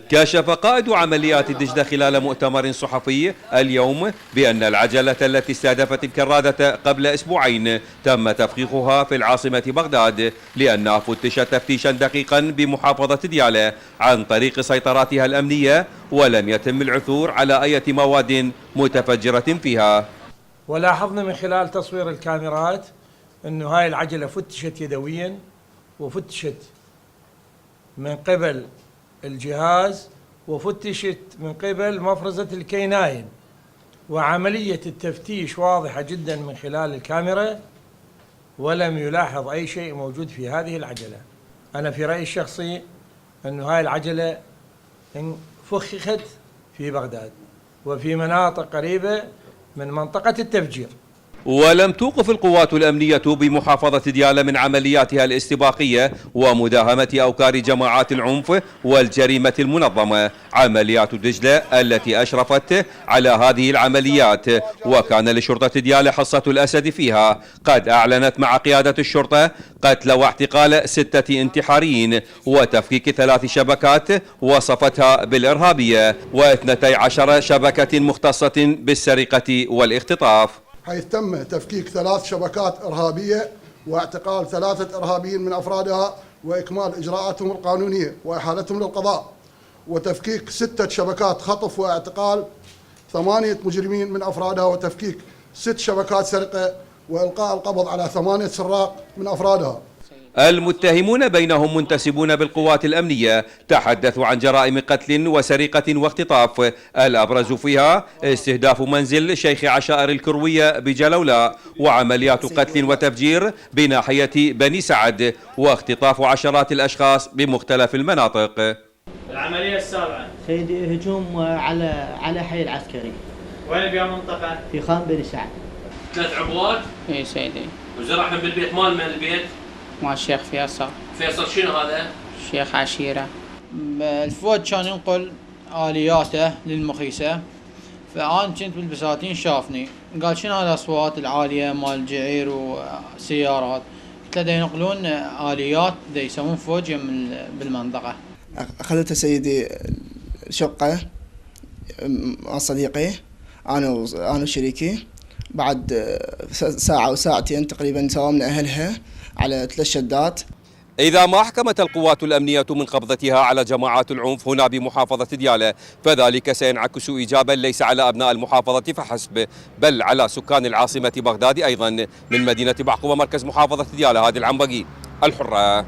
كشف قائد عمليات دجلة خلال مؤتمر صحفي اليوم بأن العجلة التي استهدفت الكرادة قبل أسبوعين تم تفخيخها في العاصمة بغداد لأنها فتشت تفتيشا دقيقا بمحافظة ديالى عن طريق سيطراتها الأمنية، ولم يتم العثور على أي مواد متفجرة فيها. ولاحظنا من خلال تصوير الكاميرات أنه هاي العجلة فتشت يدويا وفتشت من قبل الجهاز وفتشت من قبل مفرزة الكيناين، وعملية التفتيش واضحة جدا من خلال الكاميرا، ولم يلاحظ أي شيء موجود في هذه العجلة. أنا في رأيي الشخصي أن هاي العجلة فخخت في بغداد وفي مناطق قريبة من منطقة التفجير. ولم توقف القوات الأمنية بمحافظة ديالى من عملياتها الاستباقية ومداهمة أوكار جماعات العنف والجريمة المنظمة عمليات دجلة التي أشرفت على هذه العمليات، وكان لشرطة ديالى حصة الأسد فيها. قد أعلنت مع قيادة الشرطة قتل واعتقال 6 انتحاريين وتفكيك 3 شبكات وصفتها بالإرهابية و12 شبكة مختصة بالسرقة والاختطاف، حيث تم تفكيك 3 شبكات إرهابية واعتقال 3 إرهابيين من أفرادها وإكمال إجراءاتهم القانونية وإحالتهم للقضاء، وتفكيك 6 شبكات خطف واعتقال 8 مجرمين من أفرادها، وتفكيك 6 شبكات سرقة وإلقاء القبض على 8 سراق من أفرادها. المتهمون بينهم منتسبون بالقوات الأمنية تحدثوا عن جرائم قتل وسرقة واختطاف، الأبرز فيها استهداف منزل شيخ عشائر الكروية بجلولاء، وعمليات قتل وتفجير بناحية بني سعد، واختطاف عشرات الأشخاص بمختلف المناطق. العملية السابعة سيدي هجوم على حي العسكري. وين بها منطقة؟ في خان بني سعد. 3 عبوات؟ اي سيدي. وزرعهم بالبيت مال من البيت؟ مال الشيخ فيصل. فيصل شنو هذا؟ الشيخ عشيرة. الفوج كان ينقل آلياته للمخيسة، فأنا كنت بالبساتين شافني قال شنو هذا الأصوات العالية مال جعير وسيارات، قلت له دا ينقلون آليات دا يسوون فوج بالمنطقة. أخذت سيدي شقة مع صديقي أنا وشريكي، بعد ساعة أو ساعتين تقريبا ساومنا أهلها على 3 شدات. إذا ما حكمت القوات الأمنية من قبضتها على جماعات العنف هنا بمحافظة ديالى، فذلك سينعكس إيجابا ليس على أبناء المحافظة فحسب، بل على سكان العاصمة بغداد أيضا. من مدينة بعقوبة مركز محافظة ديالى، هادي العنبقي، الحرة.